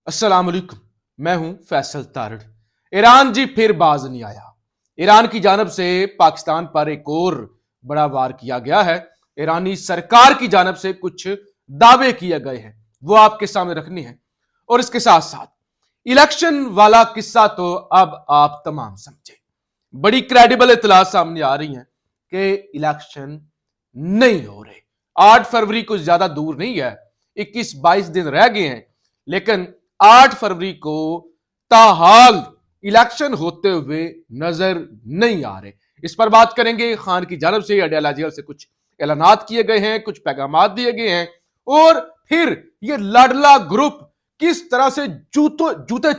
अस्सलाम वालेकुम, मैं हूं फैसल तारड़। ईरान जी फिर बाज नहीं आया। ईरान की जानब से पाकिस्तान पर एक और बड़ा वार किया गया है। ईरानी सरकार की जानब से कुछ दावे किए गए हैं, वो आपके सामने रखनी है। और इसके साथ साथ इलेक्शन वाला किस्सा तो अब आप तमाम समझे। बड़ी क्रेडिबल इतला सामने आ रही हैं कि इलेक्शन नहीं हो रहे। 8 फरवरी कुछ ज्यादा दूर नहीं है, 21-22 दिन रह गए हैं, लेकिन 8 फरवरी को ताहाल इलेक्शन होते हुए नजर नहीं आ रहे। इस पर बात करेंगे। खान की जानब से अडयाला जेल से कुछ ऐलानात किए गए हैं, कुछ पैगामात दिए गए हैं, और फिर ये लाडला ग्रुप किस तरह से जूते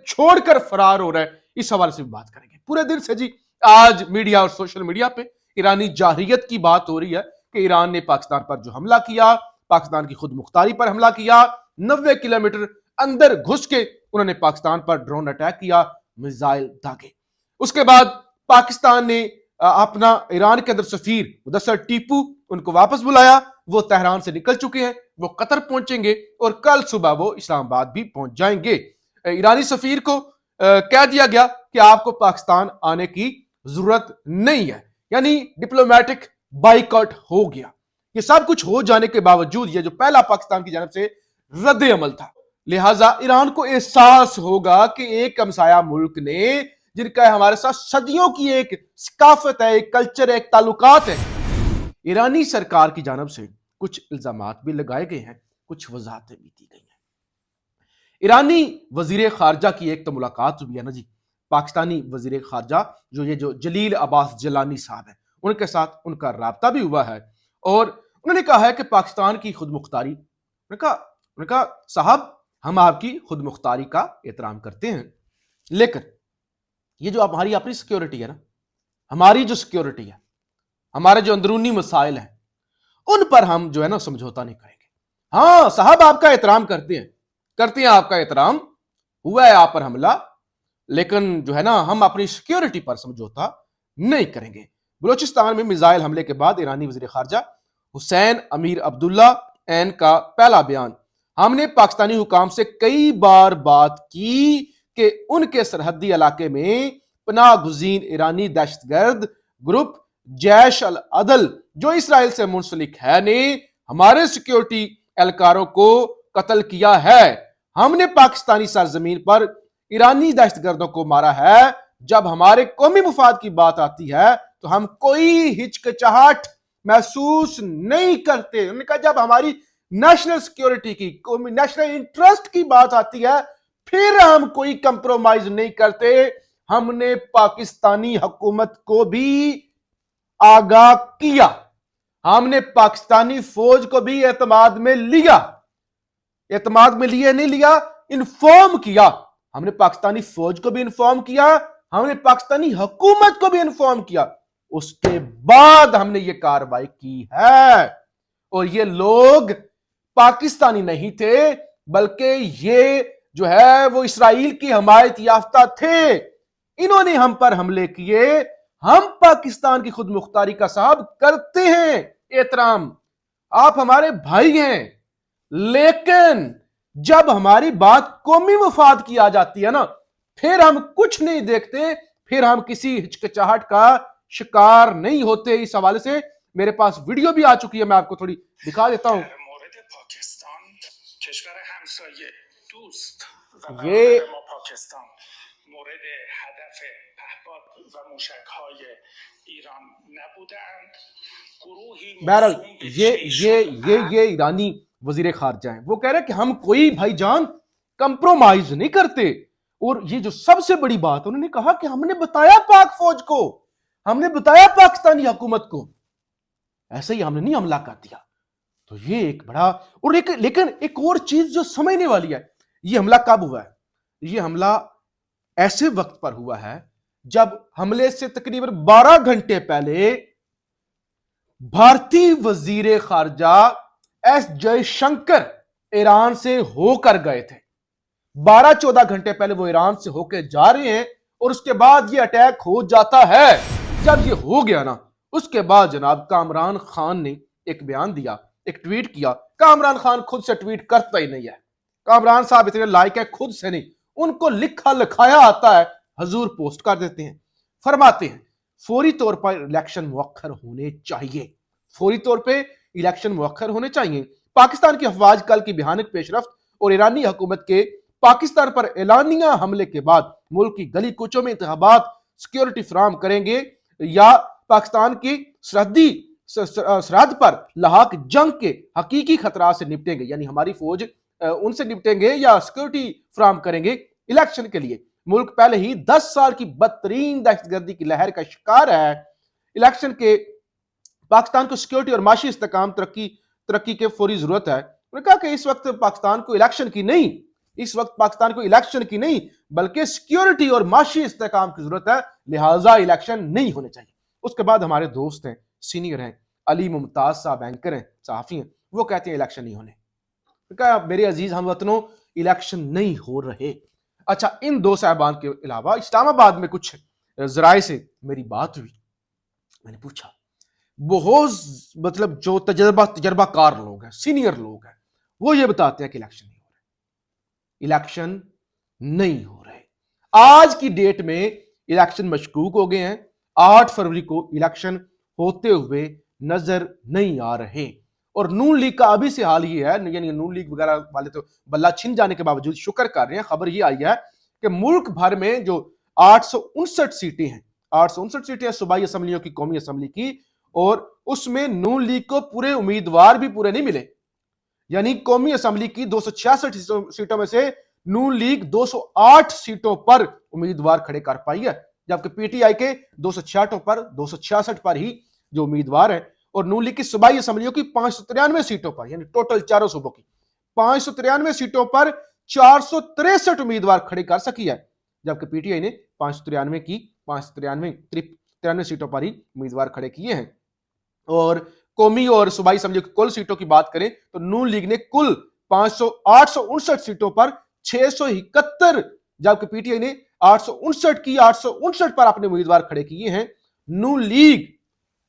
छोड़कर फरार हो रहा है, इस हवाले से भी बात करेंगे। पूरे दिन से जी आज मीडिया और सोशल मीडिया पे ईरानी जाहिरियत की बात हो रही है कि ईरान ने पाकिस्तान पर जो हमला किया, पाकिस्तान की खुद मुख्तारी पर हमला किया, 90 किलोमीटर अंदर घुस के उन्होंने पाकिस्तान पर ड्रोन अटैक किया, मिसाइल दागे। उसके बाद पाकिस्तान ने अपना ईरान के अंदर सफीर मुदस्सर टीपू उनको वापस बुलाया। वो तेहरान से निकल चुके हैं, वो कतर पहुंचेंगे और कल सुबह वो इस्लामाबाद भी पहुंच जाएंगे। ईरानी सफीर को कह दिया गया कि आपको पाकिस्तान आने की जरूरत नहीं है, यानी डिप्लोमेटिक बाइकआउट हो गया। ये सब कुछ हो जाने के बावजूद ये जो पहला पाकिस्तान की जानब से रद्द अमल था, लिहाजा ईरान को एहसास होगा कि एक हमसाया मुल्क ने, जिनका हमारे साथ सदियों की एक सकाफत है, एक कल्चर है, एक ताल्लुकात है, ईरानी सरकार की जानब से कुछ इल्जामात भी लगाए गए हैं, कुछ वजाहतें भी दी गई हैं। ईरानी वजीर खारजा की एक तो मुलाकात हुई है ना जी, पाकिस्तानी वजीर खारजा जो जलील अब्बास जलानी साहब है, उनके साथ उनका राब्ता भी हुआ है और उन्होंने कहा है कि पाकिस्तान की खुद मुख्तारी, उन्होंने कहा साहब हम आपकी खुद मुख्तारी का एहतराम करते हैं, लेकिन ये जो हमारी अपनी सिक्योरिटी है ना, हमारी जो सिक्योरिटी है, हमारे जो अंदरूनी मसाइल हैं, उन पर हम जो है ना समझौता नहीं करेंगे। हाँ साहब आपका एहतराम करते हैं आपका एहतराम, हुआ है आप पर हमला, लेकिन जो है ना हम अपनी सिक्योरिटी पर समझौता नहीं करेंगे। बलोचिस्तान में मिसाइल हमले के बाद ईरानी वजीर खारजा हुसैन अमीर अब्दुल्ला एन का पहला बयान, हमने पाकिस्तानी हुकाम से कई बार बात की कि उनके सरहदी इलाके में पनाह गुज़ीन ईरानी दहशतगर्द ग्रुप जैश अल अदल जो इसराइल से मुंसलिक है ने हमारे सिक्योरिटी एहलकारों को कत्ल किया है। हमने पाकिस्तानी सरजमीन पर ईरानी दहशतगर्दों को मारा है। जब हमारे कौमी मुफाद की बात आती है तो हम कोई हिचकिचाहट महसूस नहीं करते। उन्होंने कहा जब हमारी नेशनल सिक्योरिटी की, नेशनल इंटरेस्ट की बात आती है, फिर हम कोई कंप्रोमाइज नहीं करते। हमने पाकिस्तानी हुकूमत को भी आगाह किया, हमने पाकिस्तानी फौज को भी एतमाद में लिया, नहीं लिया, इन्फॉर्म किया। हमने पाकिस्तानी फौज को भी इन्फॉर्म किया, हमने पाकिस्तानी हुकूमत को भी इन्फॉर्म किया। उसके बाद हमने ये कार्रवाई की है। और ये लोग पाकिस्तानी नहीं थे, बल्कि ये जो है वो इसराइल की हमायत याफ्ता थे। इन्होंने हम पर हमले किए। हम पाकिस्तान की खुद मुख्तारी का साहब करते हैं एहतराम, आप हमारे भाई हैं, लेकिन जब हमारी बात कौमी मुफाद की आ जाती है ना, फिर हम कुछ नहीं देखते, फिर हम किसी हिचकिचाहट का शिकार नहीं होते। इस हवाले से मेरे पास वीडियो भी आ चुकी है, मैं आपको थोड़ी दिखा देता हूं। ये बहरहाल ये ईरानी वजीर खारजा हैं, वो कह रहे हैं कि हम कोई भाईजान कंप्रोमाइज नहीं करते। और ये जो सबसे बड़ी बात, उन्होंने कहा कि हमने बताया पाक फौज को, हमने बताया पाकिस्तानी हुकूमत को, ऐसे ही हमने नहीं हमला कर दिया। तो ये एक बड़ा और लेकिन एक और चीज जो समझने वाली है, ये हमला कब हुआ है? ये हमला ऐसे वक्त पर हुआ है जब हमले से तकरीबन 12 घंटे पहले भारतीय वजीर खारजा एस जयशंकर ईरान से होकर गए थे। 12-14 घंटे पहले वो ईरान से होकर जा रहे हैं और उसके बाद ये अटैक हो जाता है। जब ये हो गया ना, उसके बाद जनाब कामरान खान ने एक बयान दिया, एक ट्वीट किया। कामरान खान खुद से ट्वीट करता ही नहीं है, कामरान साहब इतने लायक है, खुद से नहीं, उनको लिखा लिखाया आता है, हजूर पोस्ट कर देते हैं। फरमाते हैं फौरी तौर पर इलेक्शन मुअक्खर होने चाहिए, फौरी तौर पे इलेक्शन मुअक्खर होने चाहिए। पाकिस्तान की अफवाज कल की भयानक पेशरफ्त और ईरानी हुकूमत के पाकिस्तान पर एलानिया हमले के बाद मुल्क की गली कूचों में इंतखाबात सिक्योरिटी फराहम करेंगे या पाकिस्तान की सरहद पर लाहक जंग के हकीकी खतरा से निपटेंगे, यानी हमारी फौज उनसे निपटेंगे या सिक्योरिटी फराहम करेंगे इलेक्शन के लिए। मुल्क पहले ही 10 साल की बदतरीन दहशतगर्दी की लहर का शिकार है। इलेक्शन के पाकिस्तान को सिक्योरिटी और माशी इस्तेकाम तरक्की के फौरी जरूरत है। उन्होंने कहा कि इस वक्त पाकिस्तान को इलेक्शन की नहीं, इस वक्त पाकिस्तान को इलेक्शन की नहीं बल्कि सिक्योरिटी और माशी इस्तेकाम की जरूरत है, लिहाजा इलेक्शन नहीं होने चाहिए। उसके बाद हमारे दोस्त हैं, सीनियर हैं, अली मुमताज साहब एंकर हैं, सहाफी हैं, वो कहते हैं इलेक्शन नहीं होने। कहा मेरे अजीज हमवतनों, इलेक्शन नहीं हो रहे। अच्छा, इन दो साहबान के अलावा इस्लामाबाद में कुछ जराए से मेरी बात हुई, मैंने पूछा, बहुत मतलब जो तजर्बाकार लोग हैं, सीनियर लोग हैं, वो ये बताते हैं कि इलेक्शन नहीं हो रहे, इलेक्शन नहीं हो रहे। आज की डेट में इलेक्शन मशकूक हो गए हैं। 8 फरवरी को इलेक्शन होते हुए नजर नहीं आ रहे। और नून लीग का अभी से हाल ये है, यानी नून लीग वगैरह वाले तो बल्ला छिन जाने के बावजूद शुक्र कर रहे हैं, खबर ये आई है कि मुल्क भर में जो 859 सीटें हैं, 859 सीटें सूबाई असम्बलियों की, कौमी असम्बली की, और उसमें नून लीग को पूरे उम्मीदवार भी पूरे नहीं मिले। यानी कौमी असम्बली की 266 सीटों में से नून लीग 208 सीटों पर उम्मीदवार खड़े कर पाई है, जबकि पीटीआई के 266 पर ही जो उम्मीदवार है, और नून लीग की सूबाई असम्बलियों की 593 सीटों पर, यानी टोटल चारों सूबों की 593 सीटों पर 463 उम्मीदवार खड़े कर सकी है, जबकि पीटीआई ने 593 सीटों पर ही उम्मीदवार खड़े किए हैं। और कौमी और सूबाई असम्बली की कुल सीटों की बात करें तो नून लीग ने कुल 859 सीटों पर 671, जबकि पीटीआई ने 859 पर अपने उम्मीदवार खड़े किए हैं। नून लीग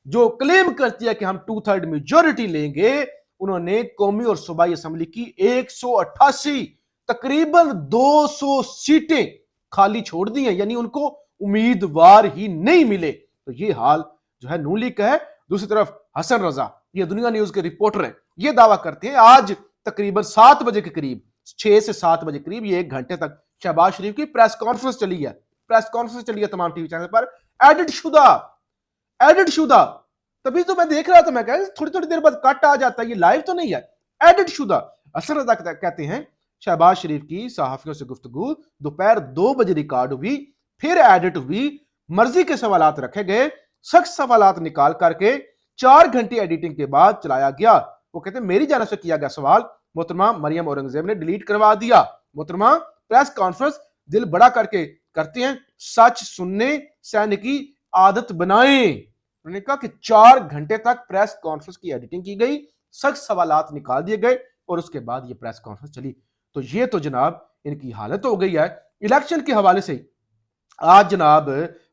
जो क्लेम करती है कि हम 2/3 मेजॉरिटी लेंगे, उन्होंने कौमी और सूबाई असम्बली की 188 तकरीबन 200 सीटें खाली छोड़ दी हैं, यानी उनको उम्मीदवार ही नहीं मिले। तो ये हाल जो है नून लीग का है। दूसरी तरफ हसन रजा, ये दुनिया न्यूज के रिपोर्टर हैं, ये दावा करते हैं आज तकरीबन 7 बजे के करीब, 6 से 7 बजे करीब, ये 1 घंटे तक शहबाज शरीफ की प्रेस कॉन्फ्रेंस चली है, तमाम टीवी चैनल पर, एडिट शुदा। तभी तो मैं देख रहा था, मैं कहा थोड़ी थोड़ी देर बाद कट आ जाता है, ये लाइव तो नहीं है, एडिट शुदा। हसन रजा कहते हैं शहबाज शरीफ की सहाफियों से गुफ्तगू दोपहर 2 बजे रिकॉर्ड हुई, फिर एडिट हुई, मर्जी के सवालात रखे गए, सख्त सवालात निकाल करके 4 घंटे एडिटिंग के बाद चलाया गया। वो कहते हैं मेरी जानिब से किया गया सवाल मोहतरमा मरियम औरंगजेब ने डिलीट करवा दिया। मोहतरमा प्रेस कॉन्फ्रेंस दिल बड़ा करके करते हैं, सच सुनने सैनिक की आदत बनाएं। उन्होंने कहा कि 4 घंटे तक प्रेस कॉन्फ्रेंस की एडिटिंग की गई, सख्त सवालात निकाल दिए गए और उसके बाद ये प्रेस कॉन्फ्रेंस चली। तो ये तो जनाब इनकी हालत हो गई है। इलेक्शन के हवाले से आज जनाब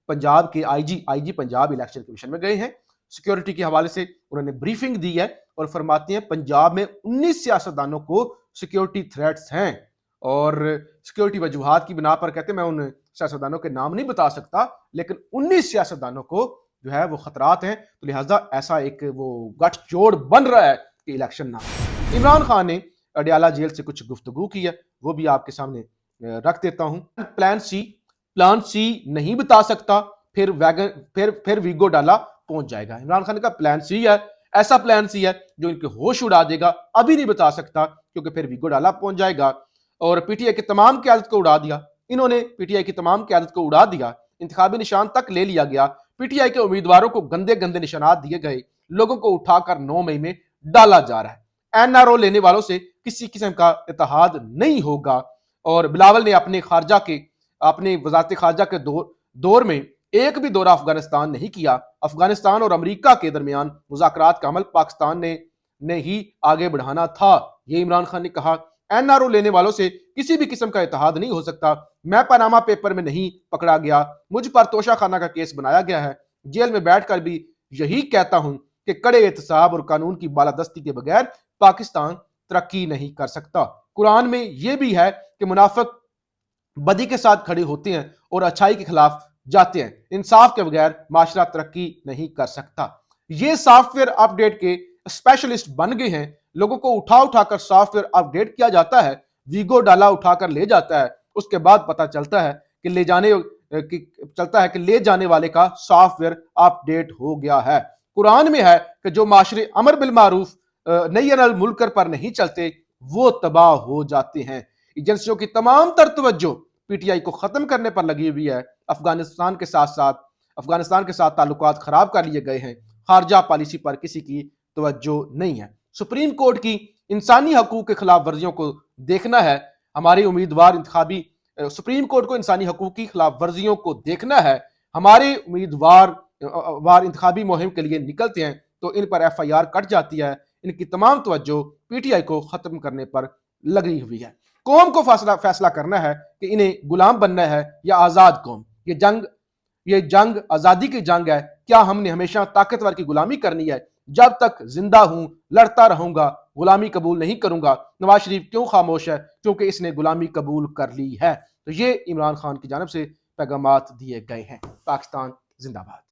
पंजाब के आईजी पंजाब इलेक्शन कमीशन में गए हैं, सिक्योरिटी के हवाले से उन्होंने ब्रीफिंग दी है और फरमाते हैं पंजाब में 19 सियासतदानों को सिक्योरिटी थ्रेट्स हैं, और सिक्योरिटी वजूहात की बिना पर कहते हैं मैं उन सियासतदानों के नाम नहीं बता सकता, लेकिन 19 सियासतदानों को जो है वो खतरात हैं, तो लिहाजा ऐसा एक वो गठजोड़ बन रहा है कि इलेक्शन ना हो। इमरान खान ने अडियाला जेल से कुछ गुफ्तगू की है, वो भी आपके सामने रख देता हूं। प्लान सी नहीं बता सकता, फिर वीगो डाला पहुंच जाएगा। इमरान खान का प्लान सी है, ऐसा प्लान सी है जो इनके होश उड़ा देगा, अभी नहीं बता सकता क्योंकि फिर वीगो डाला पहुंच जाएगा। और पीटीआई की तमाम क़यादत को उड़ा दिया इन्होंने, पीटीआई की तमाम क़यादत को उड़ा दिया, इंतखाबी निशान तक ले लिया गया, पीटीआई के उम्मीदवारों को गंदे गंदे निशानात दिए गए, लोगों को उठाकर 9 मई में डाला जा रहा है। एनआरओ लेने वालों से किसी किस्म का इत्तेहाद नहीं होगा। और बिलावल ने अपने वजारत खारजा के दौर में एक भी दौरा अफगानिस्तान नहीं किया। अफगानिस्तान और अमेरिका के दरमियान मुज़ाकरात का अमल पाकिस्तान ने ही आगे बढ़ाना था, ये इमरान खान ने कहा। एनआरओ लेने वालों से किसी भी किस्म का इत्तेहाद नहीं हो सकता। मैं पनामा पेपर में नहीं पकड़ा गया, मुझ पर तोशाखाना का केस बनाया गया है, जेल में बैठकर भी यही कहता हूं कि कड़े एहतसाब और कानून की बालादस्ती के बगैर पाकिस्तान तरक्की नहीं कर सकता। कुरान में यह भी है कि मुनाफिक बदी के साथ खड़े होते हैं और अच्छाई के खिलाफ जाते हैं। इंसाफ के बगैर माशरा तरक्की नहीं कर सकता। ये सॉफ्टवेयर अपडेट के स्पेशलिस्ट बन गए हैं। लोगों को उठा उठाकर सॉफ्टवेयर अपडेट किया जाता है, वीगो डाला उठाकर ले जाता है, उसके बाद पता चलता है कि ले जाने वाले का सॉफ्टवेयर अपडेट हो गया है। कुरान में है कि जो माशरे अमर बिल मारूफ नय्यन अल मुनकर पर नहीं चलते वो तबाह हो जाते हैं। एजेंसियों की तमाम तर तवज्जो पीटीआई को खत्म करने पर लगी हुई है। अफगानिस्तान के साथ ताल्लुकात खराब कर लिए गए हैं। खारजा पॉलिसी पर किसी की तवज्जो नहीं है। सुप्रीम कोर्ट की इंसानी हकूक के खिलाफ वर्जियों को देखना है। हमारे उम्मीदवार सुप्रीम कोर्ट को इंसानी हकूक की खिलाफ वर्जियों को देखना है। हमारे उम्मीदवार इंतखाबी मुहिम के लिए निकलते हैं तो इन पर FIR कट जाती है। इनकी तमाम तवज्जो पीटीआई को खत्म करने पर लगी हुई है। कौम को फैसला करना है कि इन्हें गुलाम बनना है या आजाद कौम। ये जंग आजादी की जंग है। क्या हमने हमेशा ताकतवर की गुलामी करनी है? जब तक जिंदा हूं लड़ता रहूंगा, गुलामी कबूल नहीं करूंगा। नवाज शरीफ क्यों खामोश है? क्योंकि इसने गुलामी कबूल कर ली है। तो ये इमरान खान की जानिब से पैगामात दिए गए हैं। पाकिस्तान जिंदाबाद।